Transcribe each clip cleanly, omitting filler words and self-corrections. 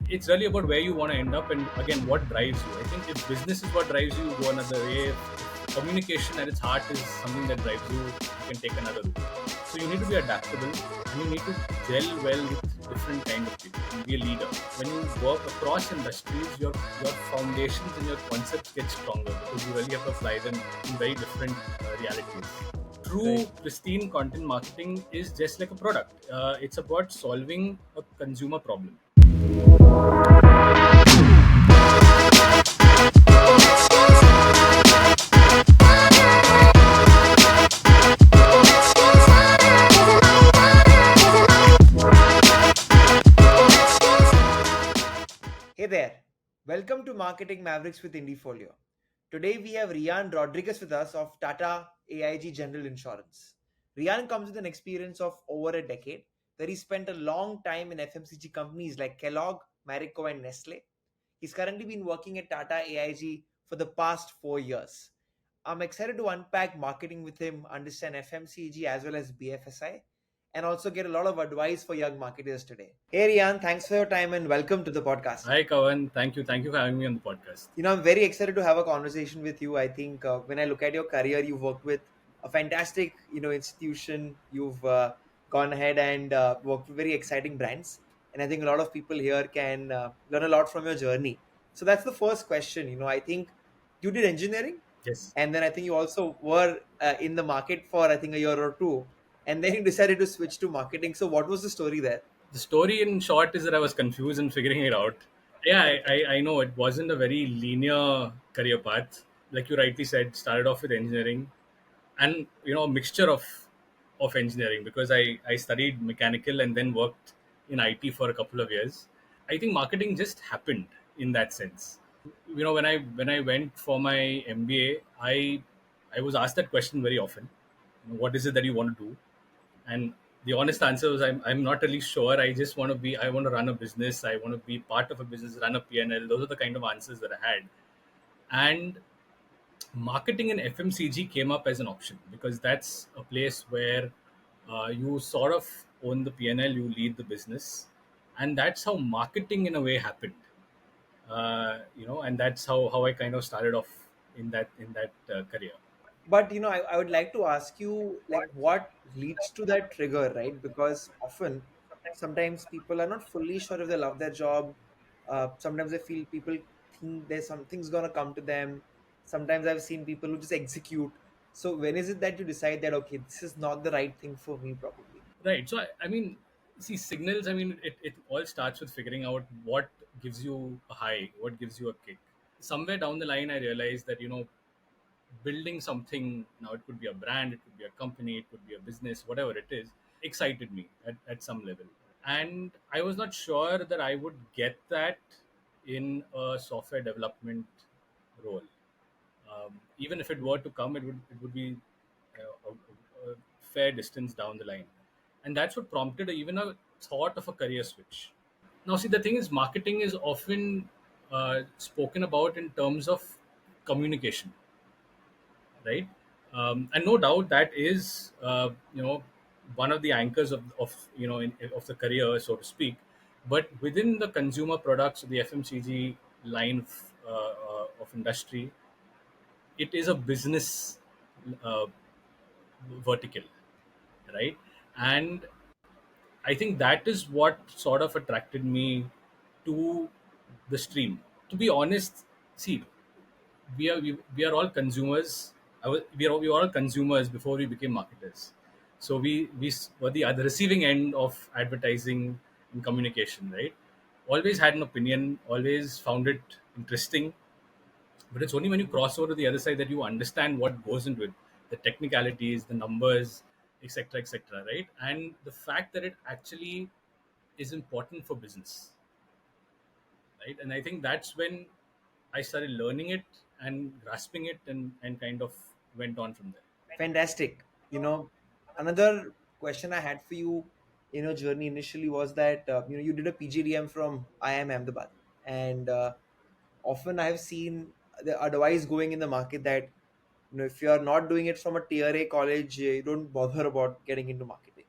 it's really about where you want to end up and again what drives you. I think if business is what drives you, you go another way. If communication at its heart is something that drives you, you can take another route. So you need to be adaptable and you need to gel well with different kind of people and be a leader. When you work across industries, your foundations and your concepts get stronger because you really have to apply them in very different realities. True Right. pristine content marketing is just like a product. It's about solving a consumer problem. Hey there. Welcome to Marketing Mavericks with Indiefolio. Today we have Riaan Rodriguez with us of TATA AIG General Insurance. Riaan comes with an experience of over a decade where he spent a long time in FMCG companies like Kellogg, Marico, and Nestlé. He's currently been working at TATA AIG for the past 4 years. I'm excited to unpack marketing with him, understand FMCG as well as BFSI, and also get a lot of advice for young marketers today. Hey Rian, thanks for your time and welcome to the podcast. Hi, Kavan. Thank you for having me on the podcast. I'm very excited to have a conversation with you. I think when I look at your career, you've worked with a fantastic, institution. You've gone ahead and worked with very exciting brands, and I think a lot of people here can learn a lot from your journey. So that's the first question. I think you did engineering, Yes. and then I think you also were in the market for I think a year or two, and then you decided to switch to marketing. So what was the story there? The story in short is that I was confused in figuring it out. Yeah, I know it wasn't a very linear career path. Like you rightly said, started off with engineering and, a mixture of engineering because I studied mechanical and then worked in IT for a couple of years. I think marketing just happened in that sense. When I went for my MBA, I was asked that question very often. What is it that you want to do? And the honest answer was I'm not really sure. I want to run a business. I want to be part of a business, run a P&L. Those are the kind of answers that I had. And marketing and FMCG came up as an option because that's a place where you sort of own the P&L, you lead the business, and that's how marketing in a way happened. And that's how I kind of started off in that career. But I would like to ask you like what leads to that trigger, right? Because often sometimes people are not fully sure if they love their job. Sometimes I feel people think there's something's gonna come to them. Sometimes I've seen people who just execute. So when is it that you decide that okay, this is not the right thing for me probably? Right. So I mean, see signals. I mean, it all starts with figuring out what gives you a high, what gives you a kick. Somewhere down the line, I realized that building something, now it could be a brand, it could be a company, it could be a business, whatever it is, excited me at some level. And I was not sure that I would get that in a software development role. Even if it were to come, it would be a fair distance down the line, and that's what prompted even a thought of a career switch. Now, see, the thing is, marketing is often spoken about in terms of communication, right? And no doubt that is one of the anchors of the career, so to speak. But within the consumer products, the FMCG line of industry, it is a business uh, vertical, right? And I think that is what sort of attracted me to the stream. To be honest, see, we are all consumers. We were all consumers before we became marketers. So were the other receiving end of advertising and communication, right? Always had an opinion, always found it interesting, but it's only when you cross over to the other side that you understand what goes into it, the technicalities, the numbers, etc., right? And the fact that it actually is important for business, right? And I think that's when I started learning it and grasping it, and kind of went on from there. Fantastic. Another question I had for you in your journey initially was that you did a PGDM from IIM Ahmedabad, and often I've seen the advice going in the market that if you are not doing it from a tier A college, you don't bother about getting into marketing.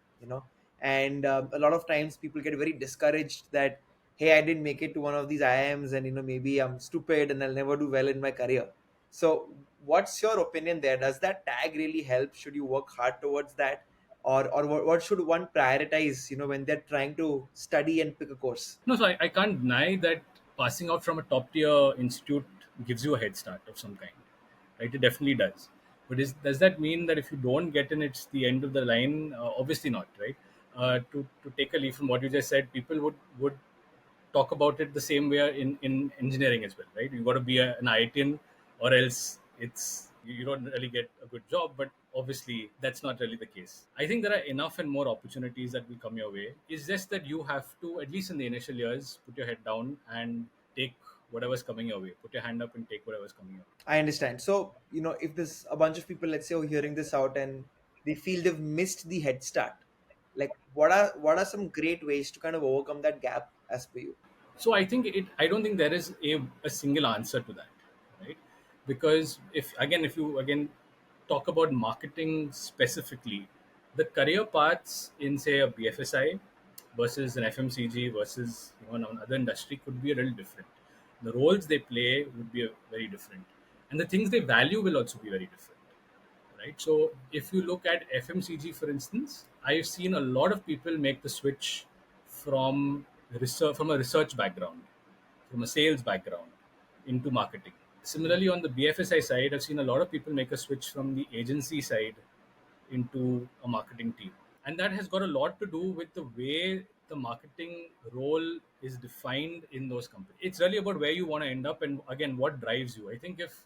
And a lot of times people get very discouraged that hey, I didn't make it to one of these IIMs, and maybe I'm stupid and I'll never do well in my career. So what's your opinion there? Does that tag really help? Should you work hard towards that? Or what should one prioritize, when they're trying to study and pick a course? No, so I can't deny that passing out from a top tier institute gives you a head start of some kind, right? It definitely does. But does that mean that if you don't get in, it's the end of the line? Obviously not, right? To take a leaf from what you just said, people would talk about it the same way in engineering as well, right? You got to be an IITian, or else you don't really get a good job. But obviously, that's not really the case. I think there are enough and more opportunities that will come your way. It's just that you have to, at least in the initial years, put your head down and take whatever's coming your way. Put your hand up and take whatever's coming your way. I understand. So, if there's a bunch of people, let's say, who are hearing this out and they feel they've missed the head start, like what are some great ways to kind of overcome that gap as per you? So I think I don't think there is a single answer to that, right? Because if you again talk about marketing specifically, the career paths in say a BFSI versus an FMCG versus another industry could be a little different. The roles they play would be very different, and the things they value will also be very different, right? So if you look at FMCG, for instance, I've seen a lot of people make the switch from a research background, from a sales background into marketing. Similarly, on the BFSI side, I've seen a lot of people make a switch from the agency side into a marketing team. And that has got a lot to do with the way the marketing role is defined in those companies. It's really about where you want to end up and again what drives you. I think if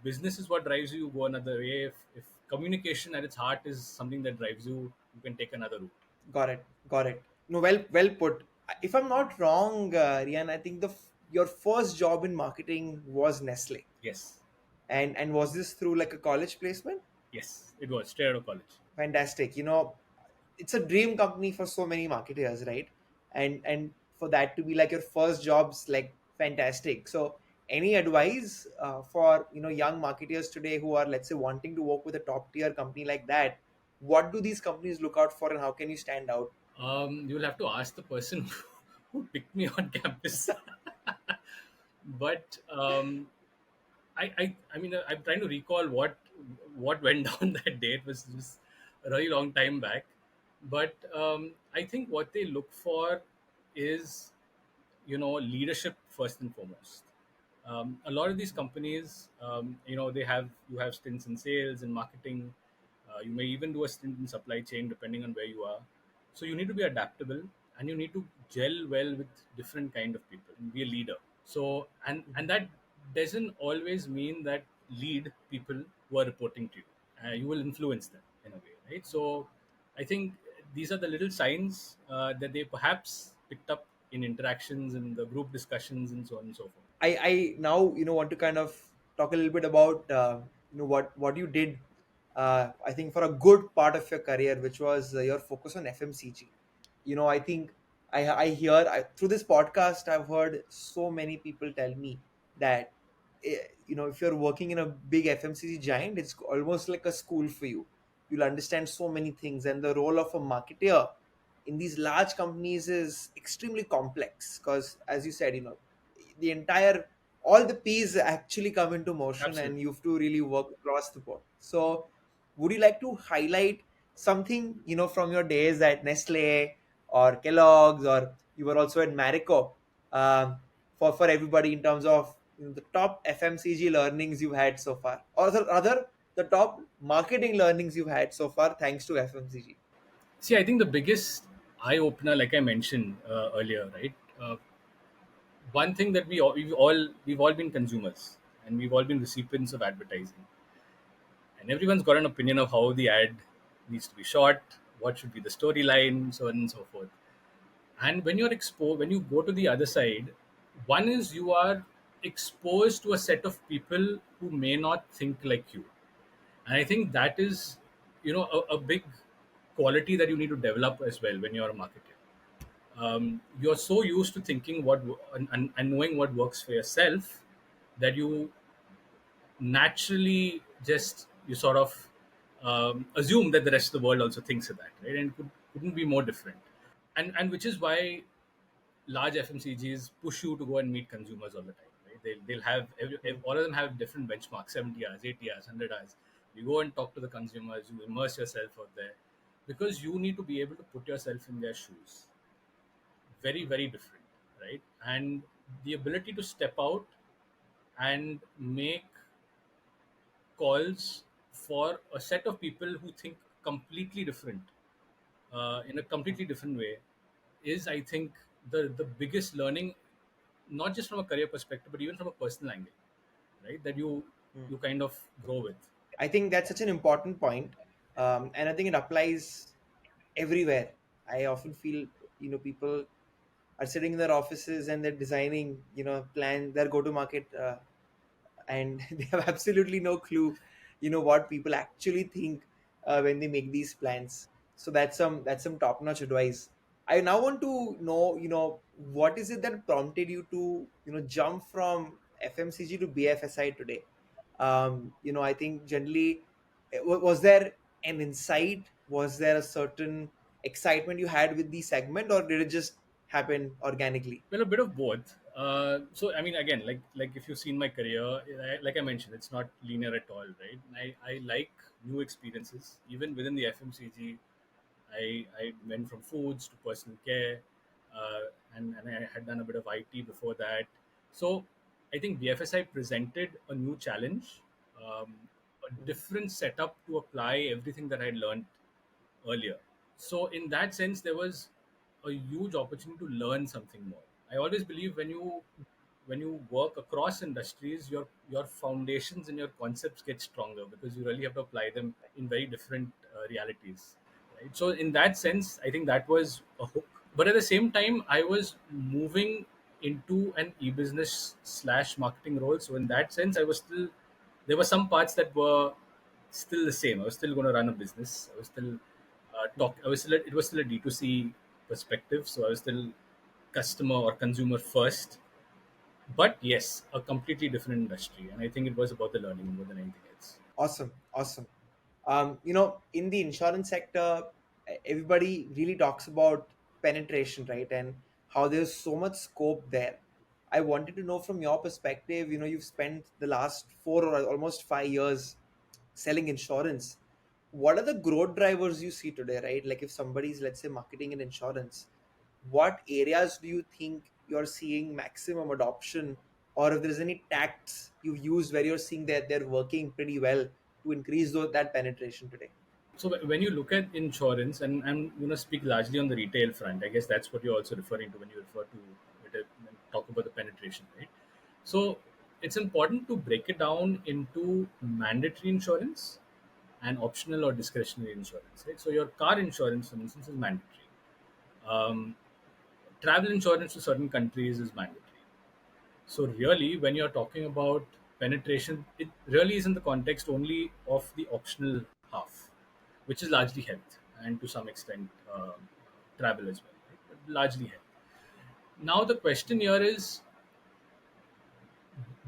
business is what drives you, you go another way. If communication at its heart is something that drives you, you can take another route. Got it. Got it. No, well put. If I'm not wrong, Rian, I think your first job in marketing was Nestle, Yes. and was this through like a college placement? Yes. It was straight out of college. Fantastic. It's a dream company for so many marketers, right? And for that to be like your first job's like fantastic. So any advice for young marketers today who are, let's say, wanting to work with a top tier company like that? What do these companies look out for, and how can you stand out? You will have to ask the person who picked me on campus. But I mean, I'm trying to recall what went down that day. It was just a really long time back. But I think what they look for is leadership first and foremost. A lot of these companies, you have stints in sales and marketing. You may even do a stint in supply chain depending on where you are. So you need to be adaptable, and you need to gel well with different kind of people and be a leader. So and that doesn't always mean that lead people who are reporting to you. You will influence them in a way, right? So I think these are the little signs that they perhaps picked up in interactions and the group discussions and so on and so forth. I now want to kind of talk a little bit about what you did. I think for a good part of your career, which was your focus on FMCG. I think through this podcast, I've heard so many people tell me that if you're working in a big FMCG giant, it's almost like a school for you. You'll understand so many things, and the role of a marketer in these large companies is extremely complex because, as you said, the entire all the P's actually come into motion, and Absolutely. you have to really work across the board. So would you like to highlight something from your days at Nestle or Kellogg's, or you were also at Marico, for everybody, in terms of the top FMCG learnings you've had so far, or rather the top marketing learnings you've had so far thanks to FMCG? See, I think the biggest eye opener, like I mentioned earlier, right? One thing that we've all been consumers, and we've all been recipients of advertising, and everyone's got an opinion of how the ad needs to be shot, what should be the storyline, so on and so forth. And when you go to the other side, one is you are exposed to a set of people who may not think like you, and I think that is a big quality that you need to develop as well when you're a marketer. You're so used to thinking and knowing what works for yourself that you naturally just you sort of assume that the rest of the world also thinks of that, right? And couldn't be more different. And which is why large FMCGs push you to go and meet consumers all the time. Right? They'll have Mm. all of them have different benchmarks: 70 hours, 80 hours, 100 hours. You go and talk to the consumers. You immerse yourself out there because you need to be able to put yourself in their shoes. Very, Mm. very different, right? And the ability to step out and make calls for a set of people who think completely different, in a Mm. completely different way, is, I think, the biggest learning, not just from a career perspective but even from a personal angle, right, that Mm. you kind of grow with. I think that's such an important point, and I think it applies everywhere. I often feel, people are sitting in their offices and they're designing, plan their go-to-market, and they have absolutely no clue, what people actually think when they make these plans. So that's some top-notch advice. I now want to know, what is it that prompted you to, jump from FMCG to BFSI today? I think generally, was there an insight? Was there a certain excitement you had with the segment, or did it just happen organically? Well, a bit of both. So I mean, again, like if you've seen my career, like I mentioned, it's not linear at all, right? I like new experiences. Even within the FMCG, I went from foods to personal care, and I had done a bit of IT before that. So I think BFSI presented a new challenge, a Mm. different setup to apply everything that I had learned earlier. So in that sense, there was a huge opportunity to learn something more. I always believe when you work across industries, your foundations and your concepts get stronger because you really have to apply them in very different realities, right? So in that sense, I think that was a hook. But at the same time, I was moving into an e-business slash marketing role. So in that sense, I was still, there were some parts that were still the same. I was still going to run a business. I was still Mm. I was still it was still a D2C perspective. So I was still customer or consumer first. But yes, a completely different industry. And I think it was about the learning more than anything else. Awesome, awesome. In the insurance sector, everybody really talks about penetration, right? And how there's so much scope there. I wanted to know from your perspective, you've spent the last 4 or almost 5 years selling insurance. What are the growth drivers you see today, right? Like if somebody's, let's say, marketing in insurance, what areas do you think you're seeing maximum adoption, or if there's any tacts you've used where you're seeing that they're working pretty well to increase that penetration today? So when you look at insurance, and I'm going to speak largely on the retail front, I guess that's what you're also referring to when you refer to it, and talk about the penetration, right? So it's important to break it down into mandatory insurance and optional or discretionary insurance, right? So your car insurance, for instance, is mandatory. Um, Travel insurance to certain countries is mandatory. So really, when you're talking about penetration, it really is in the context only of the optional half, which is largely health and to some extent travel as well, right? But largely health. Now the question here is,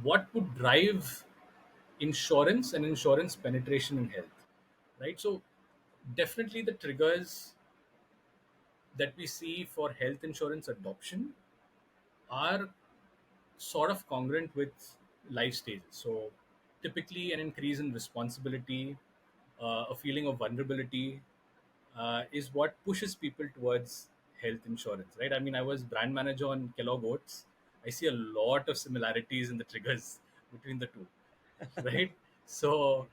what would drive insurance and insurance penetration in health, right? So definitely the triggers that we see for health insurance adoption are sort of congruent with life stages. So, typically, an increase in responsibility, a feeling of vulnerability, is what pushes people towards health insurance, right? I mean, I was brand manager on Kellogg Oats. I see a lot of similarities in the triggers between the two, right? So,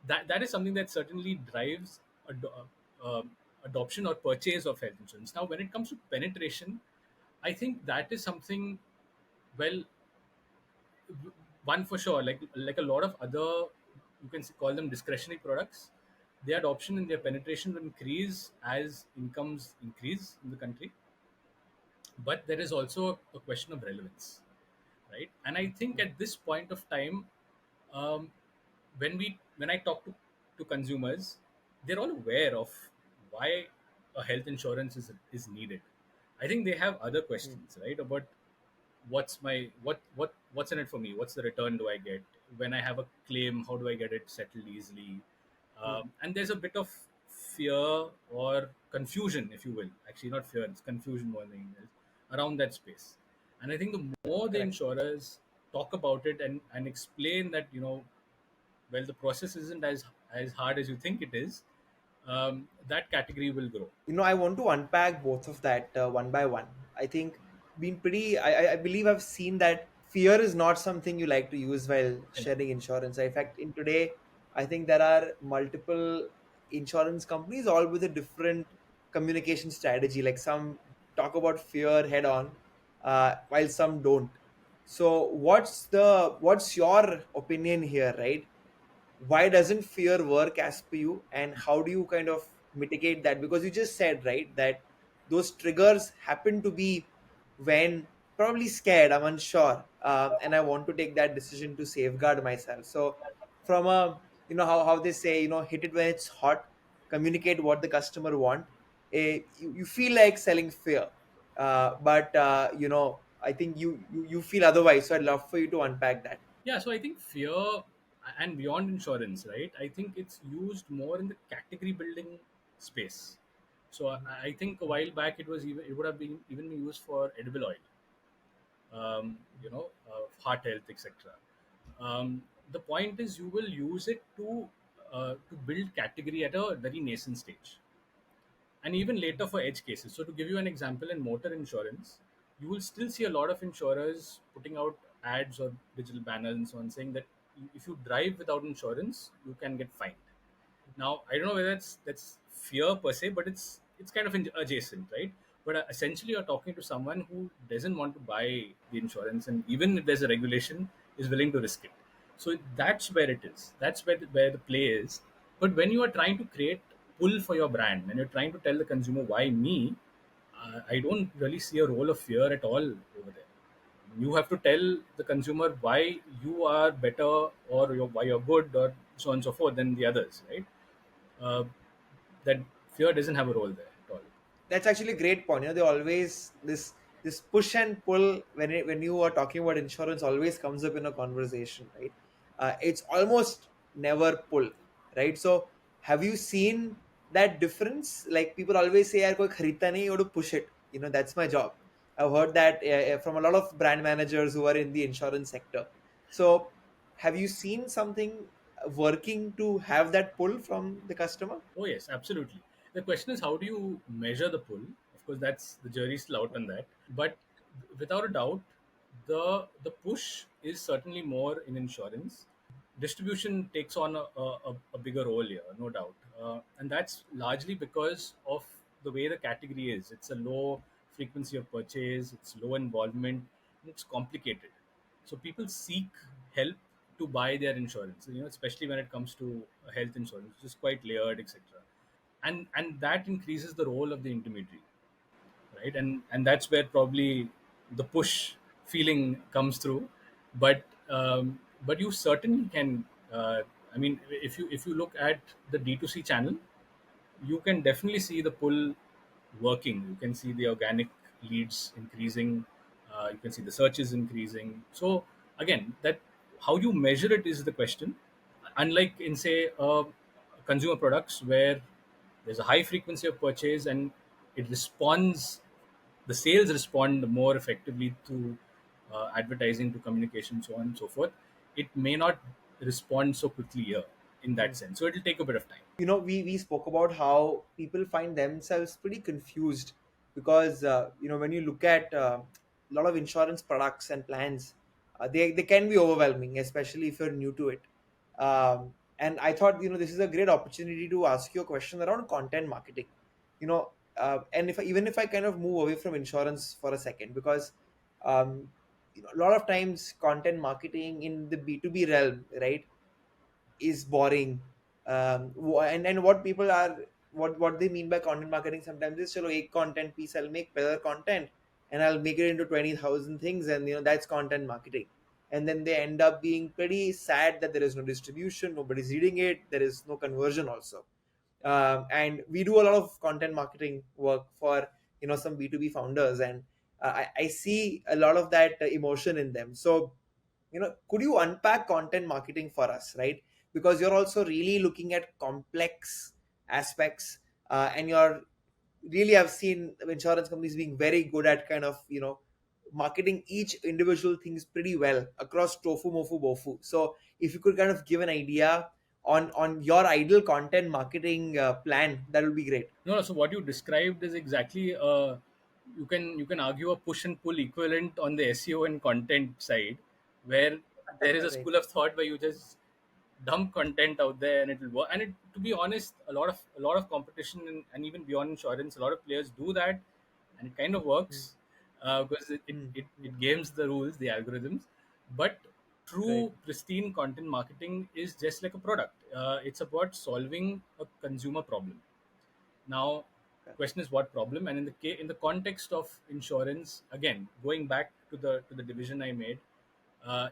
that is something that certainly drives adoption or purchase of health insurance. Now, when it comes to penetration, I think that is something, well, one for sure, like a lot of other, you can call them discretionary products, their adoption and their penetration will increase as incomes increase in the country. But there is also a question of relevance, right? And I think at this point of time, um, when I talk to consumers, they're all aware of why a health insurance is needed. I think they have other Mm. questions, right, about what's in it for me, what's the return do I get when I have a claim, how do I get it settled easily, Mm. and there's a bit of fear or confusion, if you will, actually not fear, it's confusion more than anything else, around that space. And I think the more the Correct. insurers talk about it and explain that, well, the process isn't as hard as you think it is, that category will grow. I want to unpack both of that one by one. I think being pretty I believe I've seen that fear is not something you like to use while sharing insurance. In fact, in today, I think there are multiple insurance companies all with a different communication strategy. Like some talk about fear head on, while some don't. So what's your opinion here, right? Why doesn't fear work as per you, and how do you kind of mitigate that? Because you just said, right, that those triggers happen to be when probably scared, I'm unsure, and I want to take that decision to safeguard myself. So from a, how they say, hit it when it's hot, communicate what the customer want. You feel like selling fear, but I think you feel otherwise, so I'd love for you to unpack that. Yeah, so I think fear and beyond insurance, right? I think it's used more in the category building space. So I think a while back it would have been even used for edible oil, heart health, etc. The point is you will use it to build category at a very nascent stage, and even later for edge cases. So, to give you an example, in motor insurance, you will still see a lot of insurers putting out ads or digital banners and so on saying that if you drive without insurance, you can get fined. Now, I don't know whether that's fear per se, but it's kind of adjacent, right? But essentially, you're talking to someone who doesn't want to buy the insurance, and even if there's a regulation, is willing to risk it. So that's where it is. That's where the play is. But when you are trying to create pull for your brand, when you're trying to tell the consumer why me, I don't really see a role of fear at all over there. You have to tell the consumer why you are better, or why you're good, or so on and so forth than the others, right? uh, that fear doesn't have a role there at all. That's actually a great point. They always this push and pull when you are talking about insurance always comes up in a conversation, right? It's almost never pull, right? So have you seen that difference? Like people always say, "यार कोई खरीदता नहीं, you have to push it." That's my job. I've heard that from a lot of brand managers who are in the insurance sector. So have you seen something working to have that pull from the customer? Oh yes, absolutely. The question is, how do you measure the pull? Of course, that's the jury's still out on that. But without a doubt, the push is certainly more in insurance. Distribution takes on a bigger role here, no doubt, and that's largely because of the way the category is. It's a low frequency of purchase, it's low involvement, and it's complicated. So people seek help to buy their insurance, especially when it comes to health insurance, which is quite layered, etc. And that increases the role of the intermediary, right? And that's where probably the push feeling comes through. But you certainly can. If you look at the D2C channel, you can definitely see the pull working. You can see the organic leads increasing. You can see the searches increasing. So again, that how you measure it is the question. Unlike in say consumer products where there's a high frequency of purchase and it responds, the sales respond more effectively to advertising, to communication, so on and so forth. It may not respond so quickly here in that sense. So it'll take a bit of time. We spoke about how people find themselves pretty confused because when you look at a lot of insurance products and plans, they can be overwhelming, especially if you're new to it. And I thought this is a great opportunity to ask you a question around content marketing. And even if I kind of move away from insurance for a second, because a lot of times content marketing in the B2B realm, right, is boring. And what people are, what they mean by content marketing sometimes is, chalo, a content piece I'll make better content and I'll make it into 20,000 things, and that's content marketing. And then they end up being pretty sad that there is no distribution, nobody's reading it, there is no conversion also. And we do a lot of content marketing work for some B2B founders, and I see a lot of that emotion in them. So could you unpack content marketing for us, right? Because you're also really looking at complex aspects, and you're really I've seen insurance companies being very good at kind of marketing each individual things pretty well across tofu, mofu, bofu. So if you could kind of give an idea on your ideal content marketing plan, that would be great. No, no. So what you described is exactly you can argue a push and pull equivalent on the SEO and content side, where there is a Right. school of thought where you just dump content out there and it will work. And to be honest, a lot of competition and even beyond insurance, a lot of players do that, and it kind of Hmm. works because it, it, Hmm. it, Hmm. it games the rules, the algorithms. But Right. true pristine content marketing is just like a product. It's about solving a consumer problem. Now, Correct. question is what problem? And in the context of insurance, again, going back to the division I made,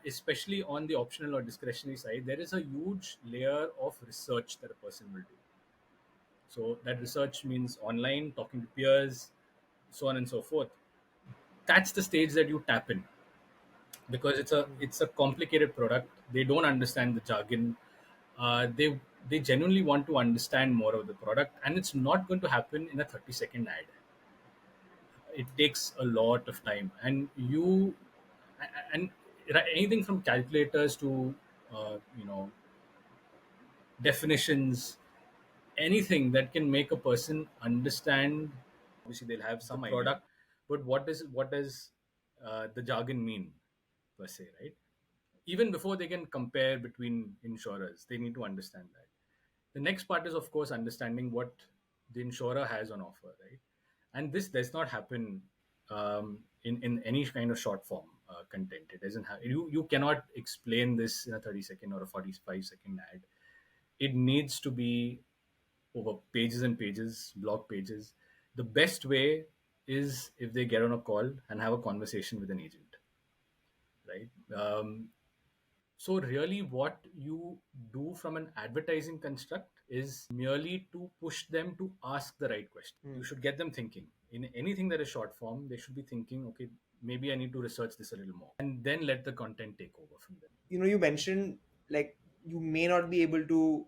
especially on the optional or discretionary side, there is a huge layer of research that a person will do. So that Correct. research means online, talking to peers, so on and so forth. That's the stage that you tap in because Hmm. it's a complicated product. They don't understand the jargon. They genuinely want to understand more of the product, and it's not going to happen in a 30-second ad. It takes a lot of time, and anything from calculators to definitions, anything that can make a person understand. Obviously they'll have some idea, product, but what does the jargon mean per se, right? Even before they can compare between insurers, they need to understand that. The next part is, of course, understanding what the insurer has on offer, right? And this does not happen in any kind of short form content. It doesn't have you cannot explain this in a 30-second or a 45-second ad. It needs to be over pages and pages, blog pages. The best way is if they get on a call and have a conversation with an agent, right? So really, what you do from an advertising construct is merely to push them to ask the right question. Hmm. You should get them thinking. In anything that is short form, they should be thinking, okay, maybe I need to research this a little more, and then let the content take over from there. You mentioned like you may not be able to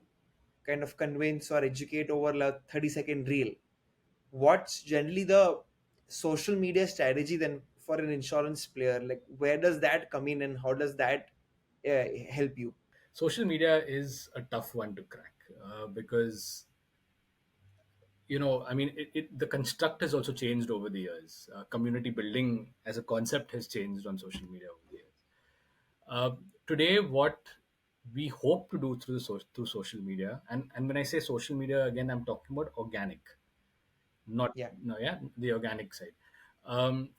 kind of convince or educate over a 30-second reel. What's generally the social media strategy then for an insurance player? Like, where does that come in and how does that help you? Social media is a tough one to crack because I mean, the construct has also changed over the years. Community building as a concept has changed on social media over the years. Uh, Today, what we hope to do through social media, and when I say social media again, I'm talking about organic, not Yeah. no, yeah, the organic side,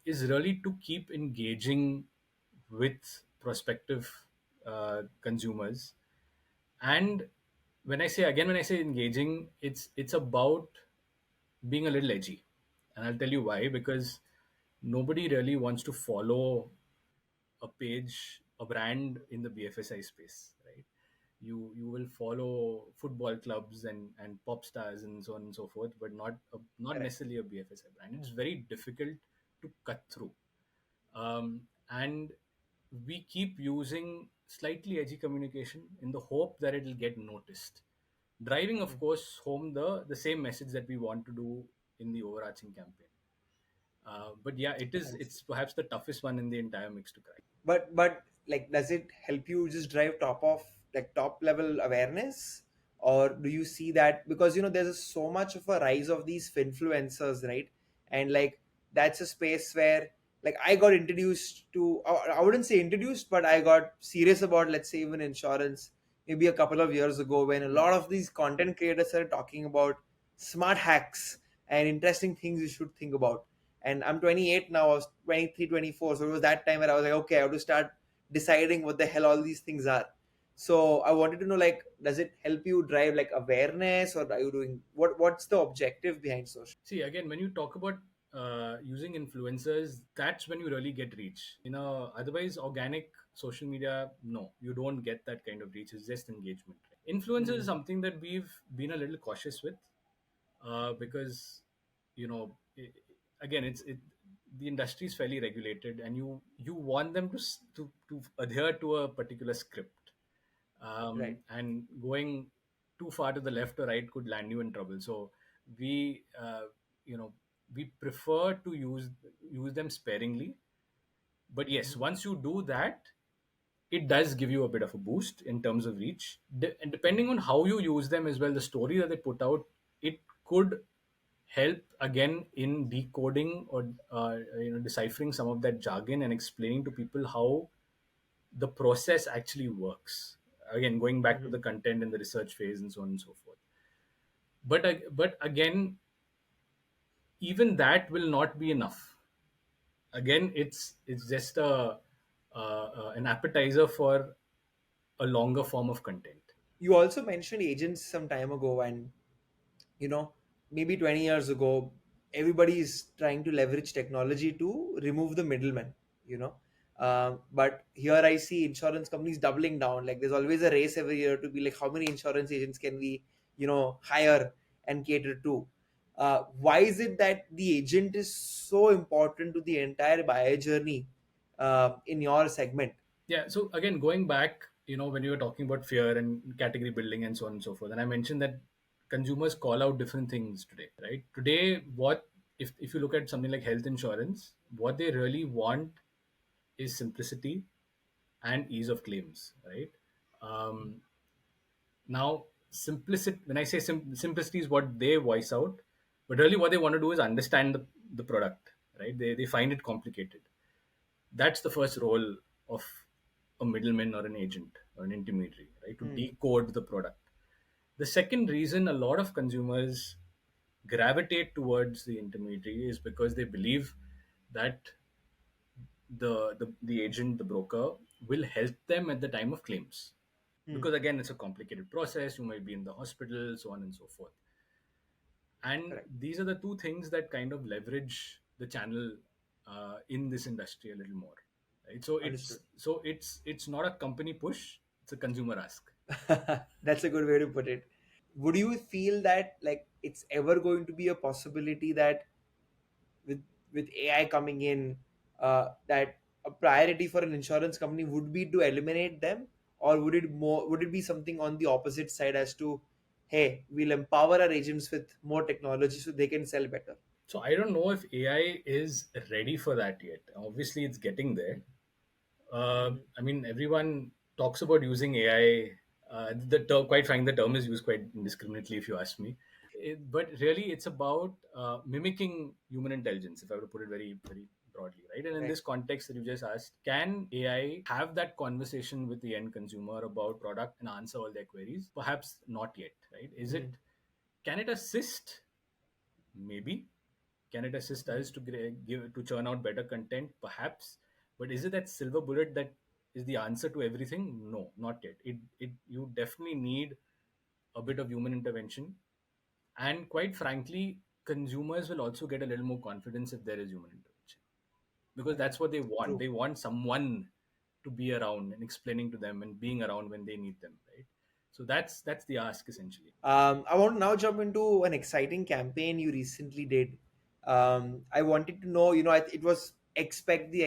is really to keep engaging with prospective consumers. And when I say engaging, it's about being a little edgy, and I'll tell you why. Because nobody really wants to follow a page, a brand in the BFSI space, right? You will follow football clubs and pop stars and so on and so forth, but not Correct. necessarily a BFSI brand. It's very difficult to cut through, and we keep using slightly edgy communication in the hope that it'll get noticed, driving, of Hmm. course, home the same message that we want to do in the overarching campaign. But yeah, it's perhaps the toughest one in the entire mix to crack. But like, does it help you just drive top level awareness, or do you see that because there's so much of a rise of these influencers, right? And like that's a space where like I got introduced to, or I wouldn't say introduced, but I got serious about, let's say, even insurance maybe a couple of years ago when a lot of these content creators are talking about smart hacks and interesting things you should think about. And I'm 28 now. I was 23, 24. So it was that time where I was like, okay, I have to start deciding what the hell all these things are. So I wanted to know, like, does it help you drive like awareness, or are you doing what's the objective behind social? See, again, when you talk about using influencers, that's when you really get reach. Otherwise organic social media, no, you don't get that kind of reach. It's just engagement. Influencers is Hmm. something that we've been a little cautious with because you know i again the industry is fairly regulated, and you want them to adhere to a particular script, Right. and going too far to the left or right could land you in trouble. So we you know, we prefer to use them sparingly. But yes, Mhm. once you do that, it does give you a bit of a boost in terms of reach. And depending on how you use them as well, the story that they put out, it could help again in decoding or deciphering some of that jargon and explaining to people how the process actually works. Again, going back to Mhm. the content and the research phase and so on and so forth. But again, even that will not be enough. Again, it's just an appetizer for a longer form of content. You also mentioned agents some time ago, and you know, maybe 20 years ago, everybody is trying to leverage technology to remove the middleman, you know. But here I see insurance companies doubling down. Like there's always a race every year to be like, how many insurance agents can we, hire and cater to? Why is it that the agent is so important to the entire buyer journey in your segment? Yeah. So again, going back, when you were talking about fear and category building and so on and so forth, and I mentioned that consumers call out different things today, right? Today, what if you look at something like health insurance, what they really want is simplicity and ease of claims, right? Um, Now, simplicity, when I say simplicity is what they voice out, but really what they want to do is understand the product, right? They find it complicated. That's the first role of a middleman or an agent or an intermediary, right? To Hmm. decode the product. The second reason a lot of consumers gravitate towards the intermediary is because they believe that the agent, the broker, will help them at the time of claims, Hmm. because again it's a complicated process. You might be in the hospital, so on and so forth. And Correct. these are the two things that kind of leverage the channel in this industry a little more, right? So Understood. it's not a company push, it's a consumer ask. That's a good way to put it. Would you feel that like it's ever going to be a possibility that with AI coming in, that a priority for an insurance company would be to eliminate them, or would it be something on the opposite side as to, hey, we'll empower our agents with more technology so they can sell better? So I don't know if AI is ready for that yet. Obviously it's getting there. Mhm. I mean, everyone talks about using AI. The term, quite frankly, the term is used quite indiscriminately, if you ask me. But really, it's about mimicking human intelligence, if I were to put it very, very broadly, right? And in Right. this context that you just asked, can AI have that conversation with the end consumer about product and answer all their queries? Perhaps not yet, right? Mhm. Can it assist? Maybe. Can it assist Mhm. us to give to churn out better content? Perhaps. But is it that silver bullet that is the answer to everything? No, not yet. It You definitely need a bit of human intervention, and quite frankly, consumers will also get a little more confidence if there is human intervention, because Mhm. that's what they want. True. They want someone to be around and explaining to them and being around when they need them, right? So that's the ask essentially. I want to now jump into an exciting campaign you recently did. I wanted to know, it was expect the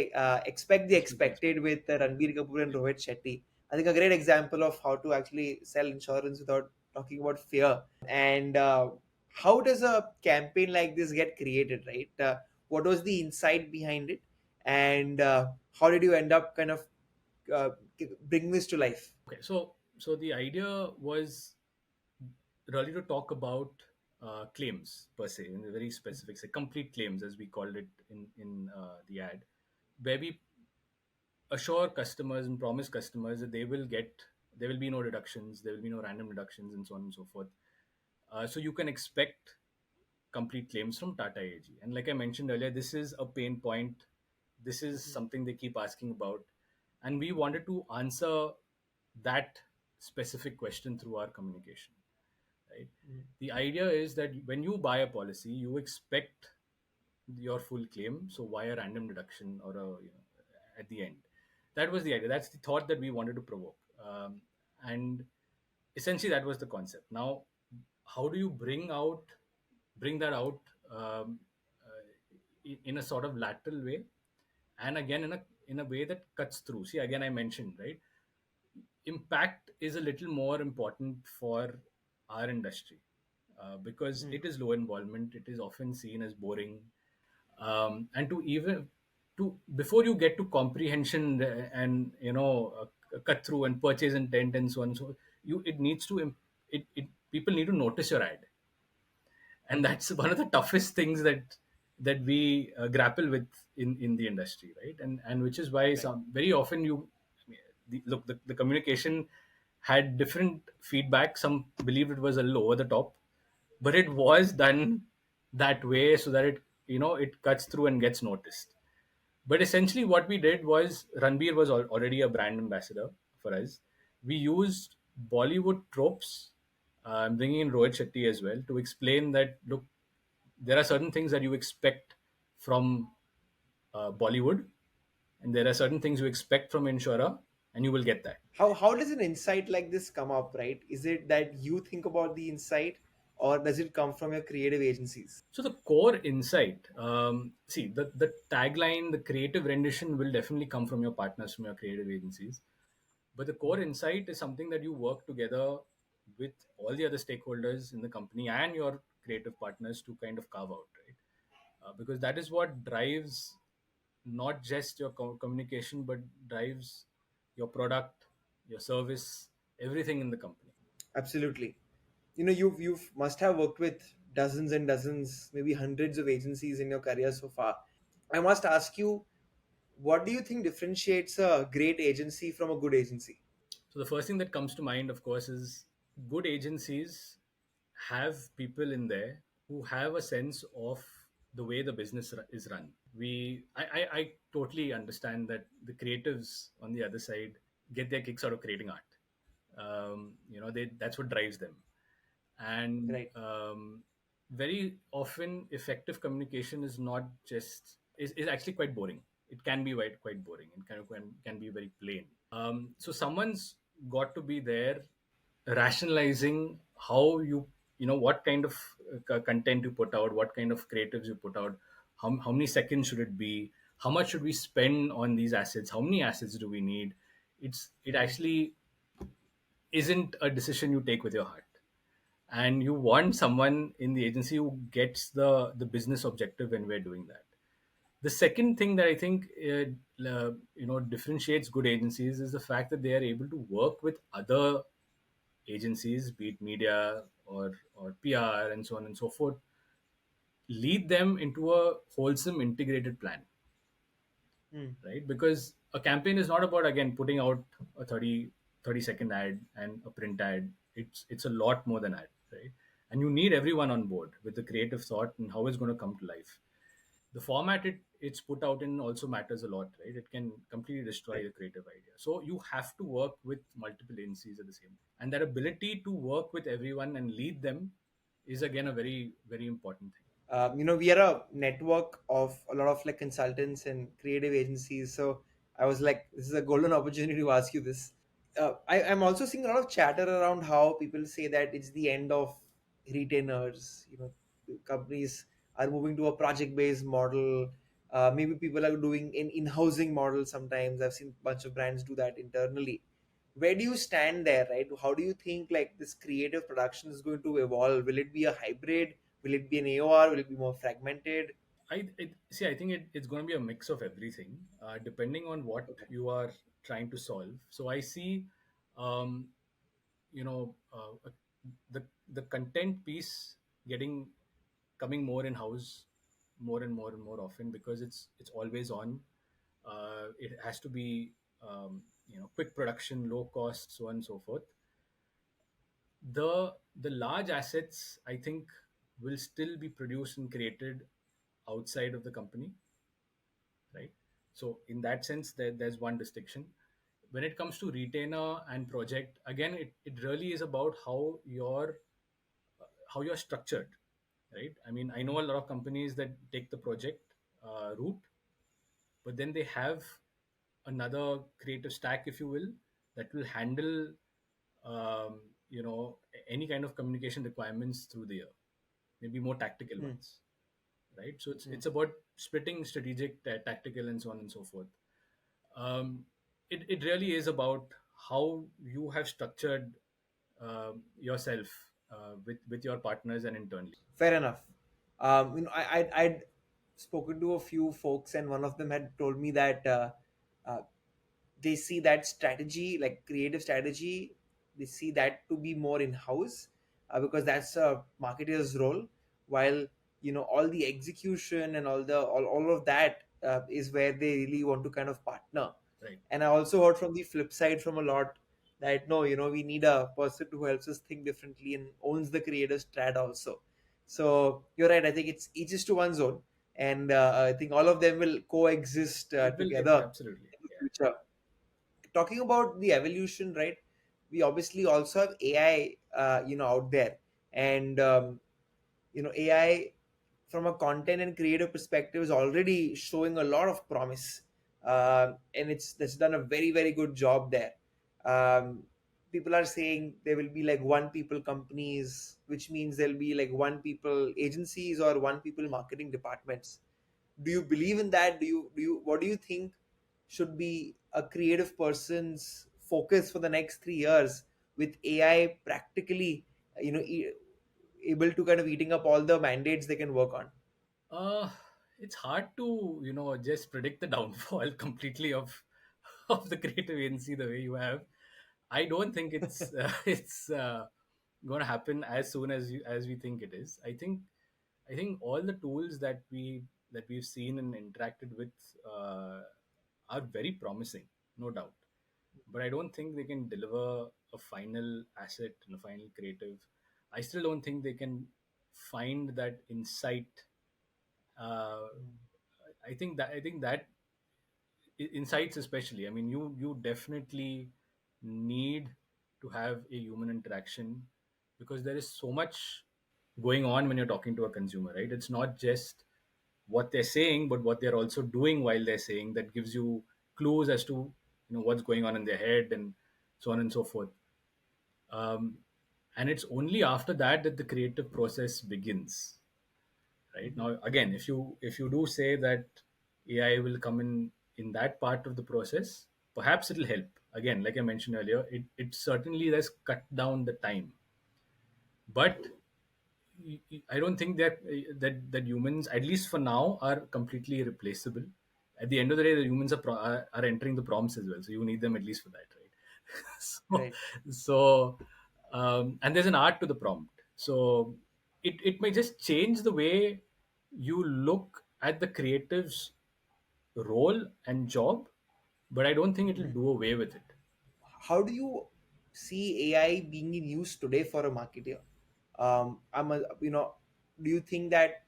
Expect the expected expected. with Ranbir Kapoor and Yeah. Rohit Shetty. I think a great example of how to actually sell insurance without talking about fear. And how does a campaign like this get created, right? What was the insight behind it, and how did you end up kind of uh, bringing this to life? Okay, so the idea was really to talk about claims per se, in a very specific, say, complete claims as we called it in the ad, where we assure customers and promise customers that there will be no deductions, there will be no random deductions, and so on and so forth. So you can expect complete claims from Tata AG. And like I mentioned earlier, this is a pain point. This is something they keep asking about, and we wanted to answer that specific question through our communication, right? Mhm. The idea is that when you buy a policy, you expect your full claim. So why a random deduction or at the end? That was the idea. That's the thought that we wanted to provoke, and essentially that was the concept. Now, how do you bring that out um, in a sort of lateral way, and again in a way that cuts through? See, again, I mentioned, right, impact is a little more important for our industry. because Hmm. it is low involvement. It is often seen as boring, and to even to before you get to comprehension and cut through and purchase intent and so on. So you it needs to people need to notice your ad, and that's one of the toughest things that we grapple with in the industry, right? And which is why Right. some very often the communication had different feedback. Some believed it was a little over the top, but it was done that way so that it cuts through and gets noticed. But essentially, what we did was Ranbir was already a brand ambassador for us. We used Bollywood tropes, bringing in Rohit Shetty as well to explain that look, there are certain things that you expect from Bollywood, and there are certain things you expect from insurer, and you will get that. How does an insight like this come up, right? Is it that you think about the insight, or does it come from your creative agencies? So the core insight, see the tagline, the creative rendition will definitely come from your partners, from your creative agencies. But the core insight is something that you work together with all the other stakeholders in the company and your creative partners to kind of carve out, right? Because that is what drives not just your communication, but drives your product, your service, everything in the company. Absolutely. You've must have worked with dozens and dozens, maybe hundreds of agencies in your career so far. I must ask you, what do you think differentiates a great agency from a good agency? So the first thing that comes to mind, of course, is good agencies have people in there who have a sense of the way the business is run. I totally understand that the creatives on the other side get their kicks out of creating art. That's what drives them, and Right. very often effective communication is not just is actually quite boring. It can be quite boring and kind of can be very plain. So someone's got to be there rationalizing how what kind of content you put out, what kind of creatives you put out, how many seconds should it be, how much should we spend on these assets, how many assets do we need. It Hmm. actually isn't a decision you take with your heart, and you want someone in the agency who gets the business objective when we're doing that. The second thing that I think differentiates good agencies is the fact that they are able to work with other agencies, be it media or PR and so on and so forth, lead them into a wholesome integrated plan, Hmm. right? Because a campaign is not about, again, putting out a 30-second ad and a print ad. It's a lot more than that, right? And you need everyone on board with the creative thought and how it's going to come to life. The format it's put out in also matters a lot, right? It can completely destroy Right. the creative idea. So you have to work with multiple agencies at the same time, and that ability to work with everyone and lead them is again a very, very important thing. We are a network of a lot of like consultants and creative agencies. So I was like, this is a golden opportunity to ask you this. I'm also seeing a lot of chatter around how people say that it's the end of retainers. Companies are moving to a project-based model. Maybe people are doing an in-housing model sometimes. I've seen a bunch of brands do that internally. Where do you stand there, right? How do you think like this creative production is going to evolve? Will it be a hybrid? Will it be an AOR? Will it be more fragmented? See. I think it's going to be a mix of everything, depending on what Okay. you are trying to solve. So I see, um, the content piece getting coming more in house, more and more and more often, because it's always on. It has to be, quick production, low cost, so on and so forth. The large assets, I think, will still be produced and created outside of the company, right? So in that sense, there's one distinction. When it comes to retainer and project, again, it really is about how you're structured, right? I mean, I know a lot of companies that take the project route, but then they have another creative stack, if you will, that will handle um, any kind of communication requirements through the year, maybe more tactical Hmm. ones, right? So it's Hmm. it's about splitting strategic, tactical, and so on and so forth. It really is about how you have structured yourself. with your partners and internally. Fair enough. I'd spoken to a few folks, and one of them had told me that uh, they see that strategy, like creative strategy, they see that to be more in house, because that's a marketer's role. While all the execution and all of that is where they really want to kind of partner. Right. And I also heard from the flip side from a lot that no, we need a person who helps us think differently and owns the creative strat also. So you're right. I think it's each is to one's own, and I think all of them will coexist It together absolutely. in the Yeah. future. Talking about the evolution, right? We obviously also have AI, out there, and AI from a content and creative perspective is already showing a lot of promise, and it's done a very very good job there. Um, People are saying there will be like one people companies, which means there'll be like one people agencies or one people marketing departments. Do you believe in that? Do you what do you think should be a creative person's focus for the next 3 years, with AI practically you know e- able to kind of eating up all the mandates they can work on? Uh, it's hard to just predict the downfall completely of the creative agency the way you have. I don't think it's it's going to happen as soon as we think it is. I think all the tools that we've seen and interacted with are very promising, no doubt. But I don't think they can deliver a final asset and a final creative. I still don't think they can find that insight. uh, I think that insights, especially. I mean, you definitely need to have a human interaction, because there is so much going on when you're talking to a consumer, right? It's not just what they're saying, but what they're also doing while they're saying, that gives you clues as to what's going on in their head, and so on and so forth. um, and it's only after that that the creative process begins, right? Now, again, if you do say that AI will come in that part of the process, perhaps it'll help. Again, like I mentioned earlier, it certainly does cut down the time, but I don't think that humans, at least for now, are completely replaceable. At the end of the day, the humans are entering the prompts as well, so you need them at least for that, right? so Right. so and there's an art to the prompt, so it may just change the way you look at the creative's role and job, but I don't think it'll do away with it. How do you see AI being in use today for a marketer? Do you think that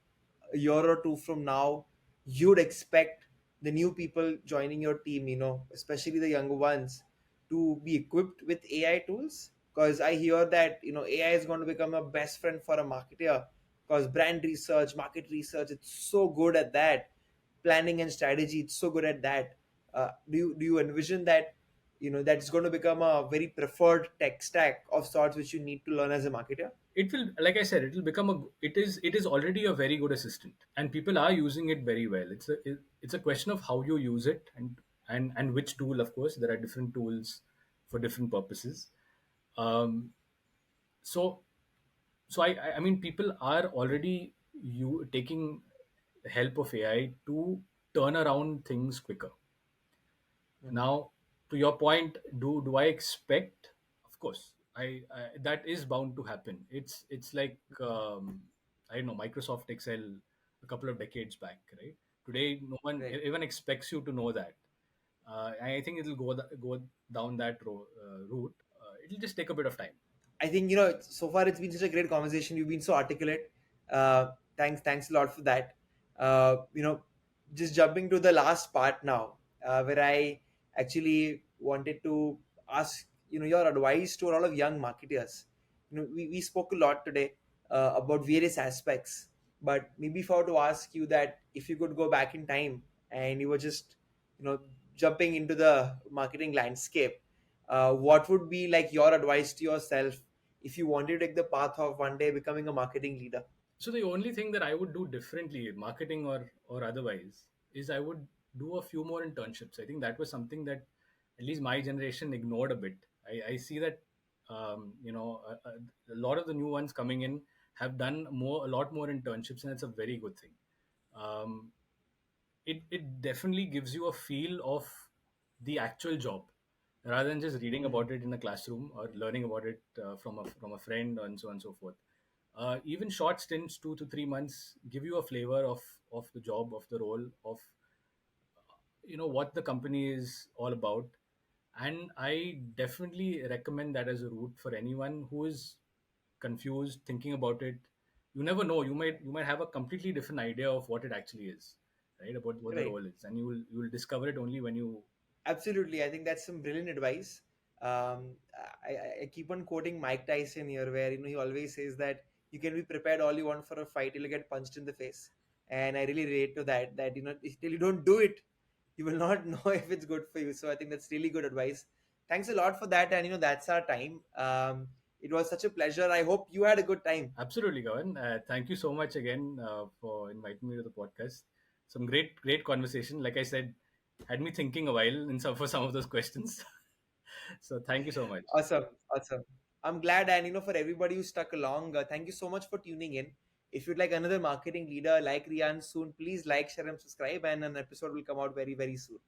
a year or two from now, you'd expect the new people joining your team, especially the younger ones, to be equipped with AI tools? Because I hear that, AI is going to become a best friend for a marketer, because brand research, market research, it's so good at that. Planning and strategy, it's so good at that. Do you envision that that's going to become a very preferred tech stack of sorts which you need to learn as a marketer? It will, like I said, it will become it is already a very good assistant, and people are using it very well. It's a question of how you use it, and which tool. Of course, there are different tools for different purposes. Um, so so I mean, people are already you taking help of AI to turn around things quicker. Mhm. Now, to your point, do I expect? Of course, I that is bound to happen. It's like, I don't know, Microsoft Excel a couple of decades back, right? Today, no one Right. even expects you to know that. I think it'll go down that route. It'll just take a bit of time. I think so far it's been such a great conversation. You've been so articulate. Thanks a lot for that. Uh, you know, just jumping to the last part now, where I actually wanted to ask your advice to a lot of young marketers. We spoke a lot today about various aspects, but maybe if I were to ask you that if you could go back in time and you were just jumping into the marketing landscape, what would be like your advice to yourself if you wanted to take the path of one day becoming a marketing leader? So the only thing that I would do differently, marketing or otherwise, is I would do a few more internships. I think that was something that at least my generation ignored a bit. I see that A lot of the new ones coming in have done a lot more internships, and it's a very good thing. Um, it definitely gives you a feel of the actual job rather than just reading Hmm. about it in a classroom or learning about it from a friend and so on and so forth. Even short stints, 2 to 3 months, give you a flavor of the job, of the role, of what the company is all about. And I definitely recommend that as a route for anyone who is confused, thinking about it. You never know, you might have a completely different idea of what it actually is, right? About what the Right. role is, and you will discover it only when you. Absolutely. I think that's some brilliant advice. Um, I keep on quoting Mike Tyson here, where he always says that you can be prepared all you want for a fight, you'll get punched in the face. And I really relate to that. That till you don't do it, you will not know if it's good for you. So I think that's really good advice. Thanks a lot for that. And that's our time. It was such a pleasure. I hope you had a good time. Absolutely, Kavan. Thank you so much again for inviting me to the podcast. Some great conversation. Like I said, had me thinking a while for some of those questions. So thank you so much. Awesome, awesome. I'm glad, and for everybody who stuck along, thank you so much for tuning in. If you'd like another marketing leader like Rian soon, please like, share, and subscribe, and an episode will come out very, very soon.